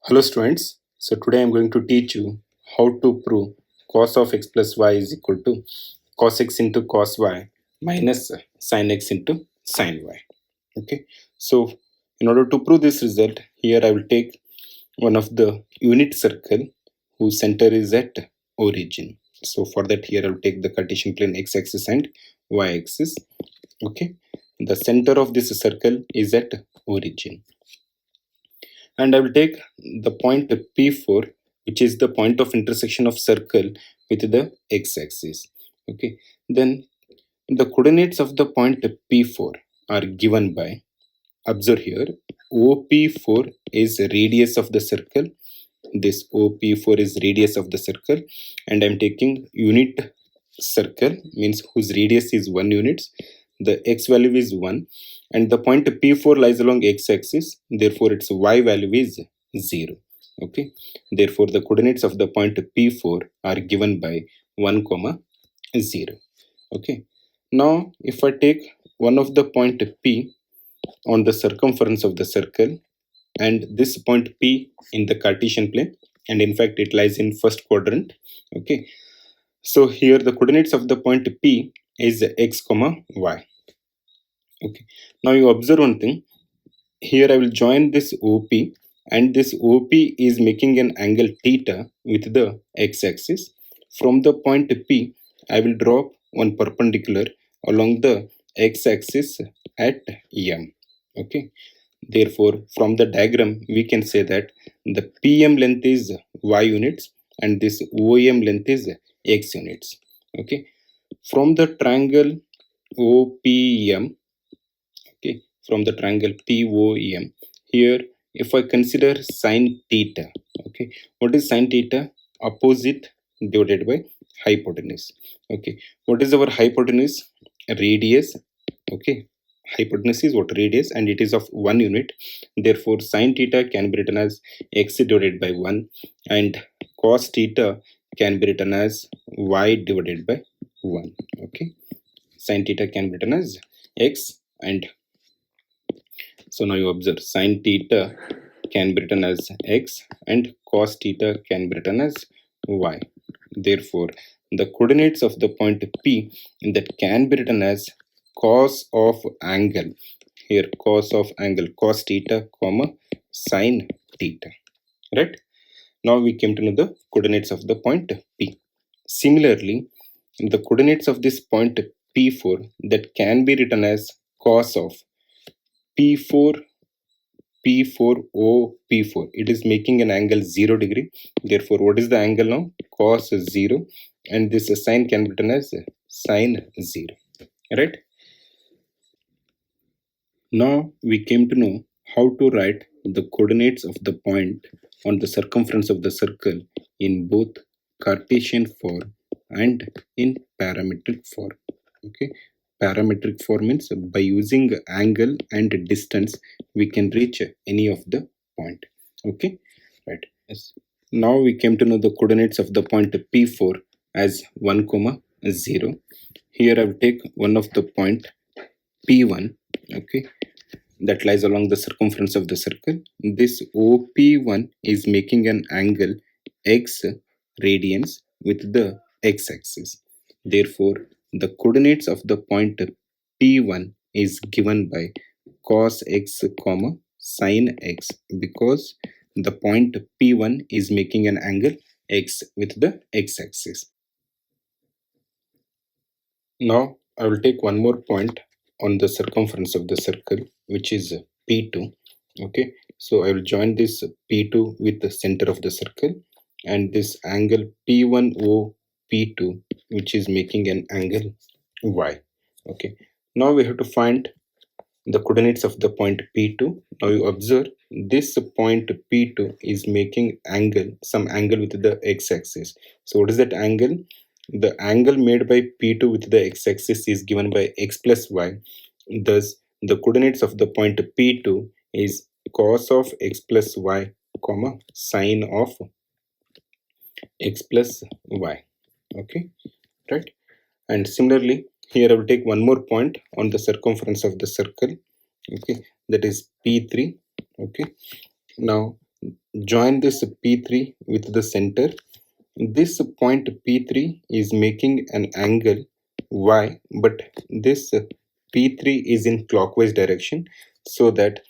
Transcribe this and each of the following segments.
Hello students, so today I am going to teach you how to prove cos of x plus y is equal to cos x into cos y minus sin x into sin y. Okay, so in order to prove this result, here I will take one of the unit circle whose center is at origin. So for that, here I will take the Cartesian plane x-axis and y-axis. Okay, the center of this circle is at origin. And I will take the point P4, which is the point of intersection of circle with the x-axis. Okay, then the coordinates of the point P4 are given by, observe here, OP4 is radius of the circle. This OP4 is radius of the circle, and I'm taking unit circle, means whose radius is 1 units. The x value is 1, and the point P4 lies along x-axis, therefore its y value is 0. Okay, therefore the coordinates of the point P4 are given by 1, 0. Okay, now if I take one of the point P on the circumference of the circle and this point P in the Cartesian plane, and in fact it lies in first quadrant. Okay, so here the coordinates of the point P is x, y. Okay, now you observe one thing. Here I will join this OP, and this OP is making an angle theta with the x-axis. From the point P, I will drop one perpendicular along the x-axis at M. Okay, therefore from the diagram we can say that the PM length is y units and this OM length is x units. Okay, from the triangle OPM, okay, from the triangle POEM, here if I consider sine theta, okay, what is sine theta? Opposite divided by hypotenuse. Okay, what is our hypotenuse? Radius. Okay, hypotenuse is what? Radius, and it is of 1 unit. Therefore sine theta can be written as x divided by 1, and cos theta can be written as y divided by 1. Okay, sine theta can be written as x, and so now you observe sine theta can be written as x and cos theta can be written as y. Therefore, the coordinates of the point P that can be written as cos of angle, here cos of angle cos theta comma sine theta, right? Now we came to know the coordinates of the point P. Similarly, the coordinates of this point P4 that can be written as cos of P4 P4O P4, it is making an angle 0 degree. Therefore, what is the angle now? Cos 0, and this sine can be written as sine 0, right? Now we came to know how to write the coordinates of the point on the circumference of the circle in both Cartesian form and in parametric form. Okay, parametric form means by using angle and distance we can reach any of the point. Okay, right. Yes. Now we came to know the coordinates of the point P4 as 1, 0. Here I will take one of the point P1. Okay, that lies along the circumference of the circle. This OP1 is making an angle x radians with the x-axis. Therefore, the coordinates of the point P1 is given by cos x, sin x, because the point P1 is making an angle x with the x-axis. Now I will take one more point on the circumference of the circle, which is P2. Okay, so I will join this P2 with the center of the circle and this angle P1O P2, which is making an angle y. Okay, now we have to find the coordinates of the point P2. Now you observe this point P2 is making angle, some angle with the x-axis. So what is that angle? The angle made by P2 with the x-axis is given by x plus y. Thus, the coordinates of the point P2 is cos of x plus y, sine of x plus y. Okay, right? And similarly, here I will take one more point on the circumference of the circle. Okay, that is P3. Okay, now join this P3 with the center. This point P3 is making an angle Y, but this P3 is in clockwise direction, so that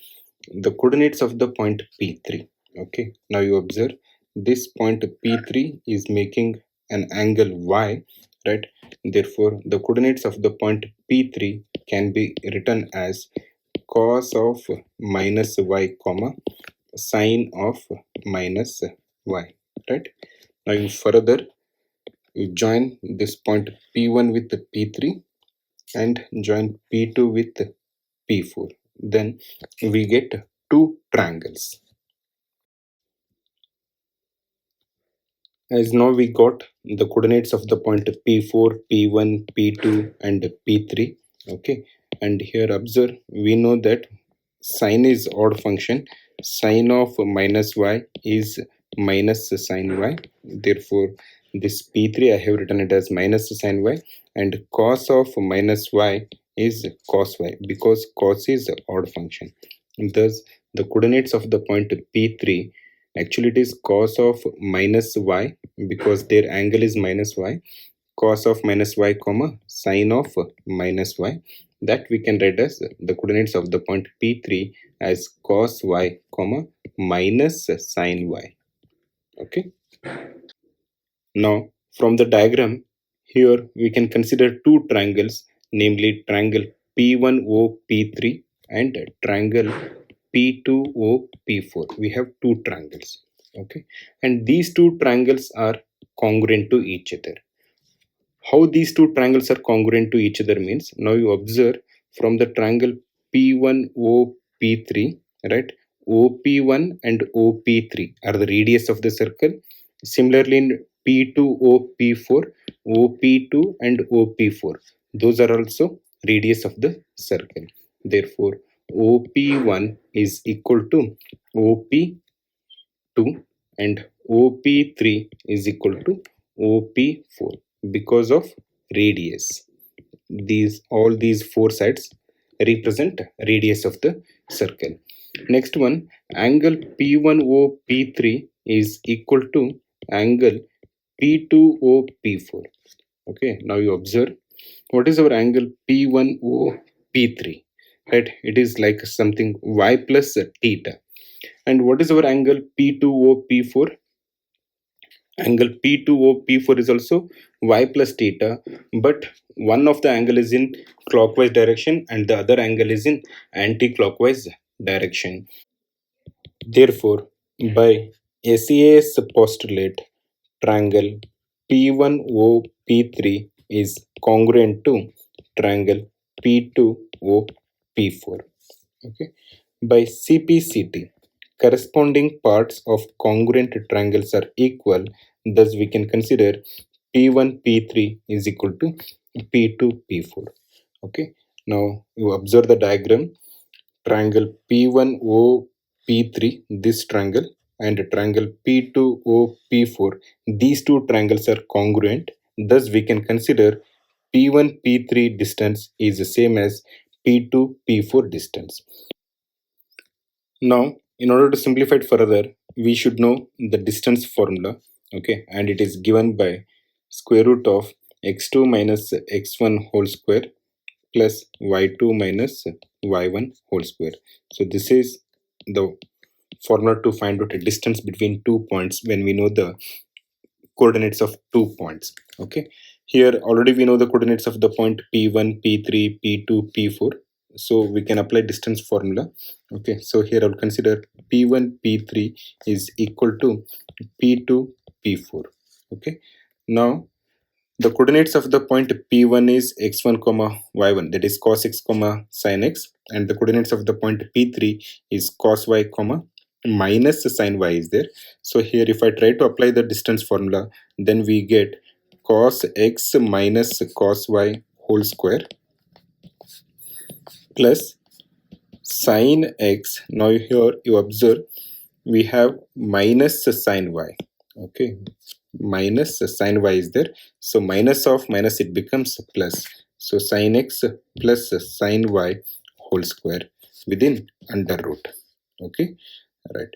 the coordinates of the point P3. Okay, now you observe this point P3 is making an angle Y, right? Therefore, the coordinates of the point P3 can be written as cos of minus Y, comma sine of minus Y, right? Now you further you join this point P1 with the P3 and join P2 with P4. Then we get two triangles. As now we got the coordinates of the point P4, P1, P2 and P3. Okay, and here observe, we know that sine is odd function. Sine of minus y is minus sine y. Therefore, this P3 I have written it as minus sine y, and cos of minus y is cos y, because cos is odd function. Thus, the coordinates of the point P3, actually it is cos of minus y, because their angle is minus y, cos of minus y, comma sine of minus y, that we can write as the coordinates of the point P3 as cos y, comma minus sine y. Okay. Now from the diagram, here we can consider two triangles, namely triangle P1O P3 and triangle P2O P4. We have two triangles. Okay, and these two triangles are congruent to each other. How these two triangles are congruent to each other means, now you observe from the triangle P1OP3, right? OP1 and OP3 are the radius of the circle. Similarly, in P2OP4, OP2 and OP4, those are also radius of the circle. Therefore, OP1 is equal to OP2 and OP3 is equal to OP4 because of radius. All these four sides represent radius of the circle. Next one, angle P1O P3 is equal to angle P2O P4. Okay, now you observe what is our angle P1O P3, right? It is like something y plus theta. And what is our angle P2O P4? Angle P2O P4 is also y plus theta, but one of the angle is in clockwise direction and the other angle is in anti-clockwise direction. Therefore, by SAS postulate, triangle P1O P3 is congruent to triangle P2O P4. Okay. By CPCT, corresponding parts of congruent triangles are equal. Thus, we can consider P1 P3 is equal to P2 P4. Okay. Now, you observe the diagram. Triangle P1O P3, this triangle, and triangle P2O P4, these two triangles are congruent. Thus, we can consider P1 P3 distance is the same as P2 P4 distance. Now, in order to simplify it further, we should know the distance formula, okay, and it is given by square root of x2 minus x1 whole square plus y2 minus y1 whole square. So this is the formula to find out a distance between 2 points when we know the coordinates of 2 points. Okay, here already we know the coordinates of the point P1, P3, P2, P4. So we can apply distance formula. Okay, so here I'll consider P1, P3 is equal to P2, P4. Okay, now the coordinates of the point P1 is x1 comma y1, that is cos x comma sin x, and the coordinates of the point P3 is cos y comma minus sin y is there. So here if I try to apply the distance formula, then we get cos x minus cos y whole square plus sin x. Now here you observe we have minus sin y. Okay, minus sin y is there, so minus of minus it becomes plus, so sin x plus sin y whole square within under root. Okay, right.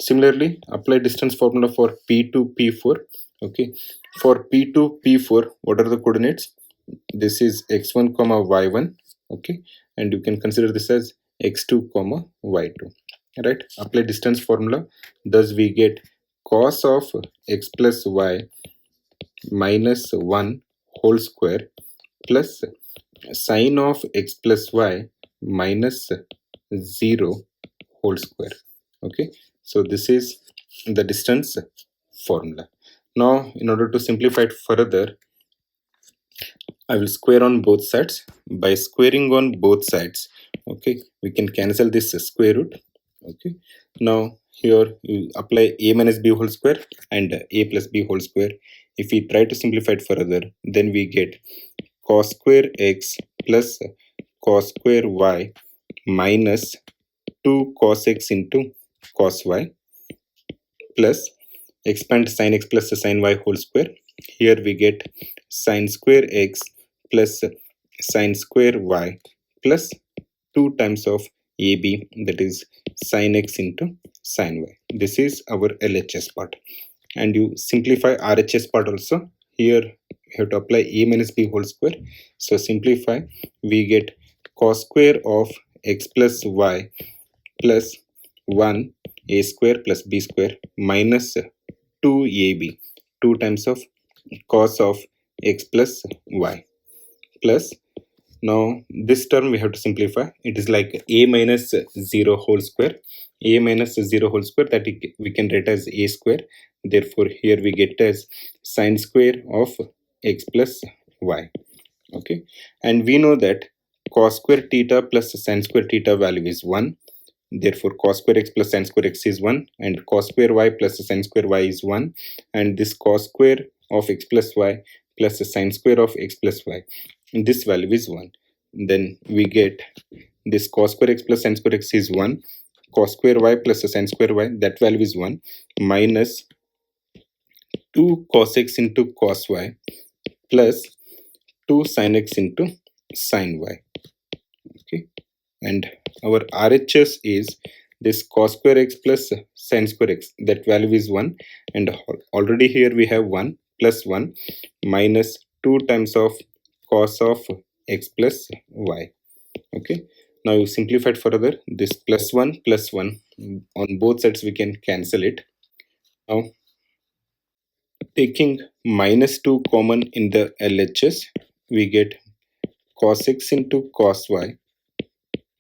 Similarly, apply distance formula for P2, P4. Okay, for P2, P4, what are the coordinates? This is x1 comma y1. Okay, and you can consider this as x2 comma y2. Right, apply distance formula. Thus we get cos of x plus y minus 1 whole square plus sine of x plus y minus 0 whole square. Okay, so this is the distance formula. Now in order to simplify it further, I will square on both sides. By squaring on both sides, okay, we can cancel this square root. Okay, now here you apply a minus b whole square and a plus b whole square. If we try to simplify it further, then we get cos square x plus cos square y minus 2 cos x into cos y plus expand sin x plus sin y whole square. Here we get sin square x plus sin square y plus 2 times of AB, that is sin x into sin y. This is our LHS part. And you simplify RHS part also. Here you have to apply a minus b whole square. So simplify, we get cos square of x plus y plus 1 a square plus b square minus 2ab, 2 times of cos of x plus y plus, now this term we have to simplify. It is like a minus 0 whole square, a minus 0 whole square, that we can write as a square. Therefore here we get as sine square of x plus y. Okay, and we know that cos square theta plus sin square theta value is 1. Therefore cos square x plus sin square x is 1, and cos square y plus sin square y is 1, and this cos square of x plus y plus sin square of x plus y, this value is 1. Then we get this cos square x plus sin square x is 1, cos square y plus sin square y, that value is 1, minus 2 cos x into cos y plus 2 sin x into sin y. Okay, and our RHS is this cos square x plus sin square x, that value is 1, and already here we have 1 plus 1 minus 2 times of cos of x plus y. Okay, now you simplify it further. This plus 1 on both sides we can cancel it. Now taking minus 2 common in the LHS, we get cos x into cos y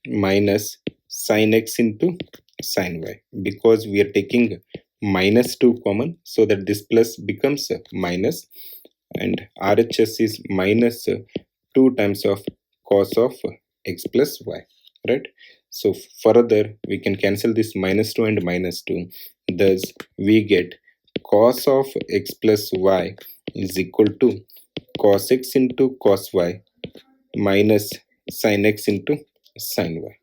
minus sin x into sin y, because we are taking minus 2 common, so that this plus becomes minus, and RHS is minus 2 times of cos of x plus y, right? So further we can cancel this minus 2 and minus 2. Thus we get cos of x plus y is equal to cos x into cos y minus sin x into sin y.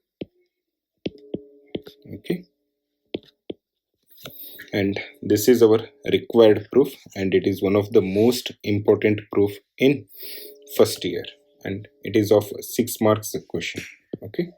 Okay, and this is our required proof, and it is one of the most important proof in first year, and it is of 6 marks question. Okay.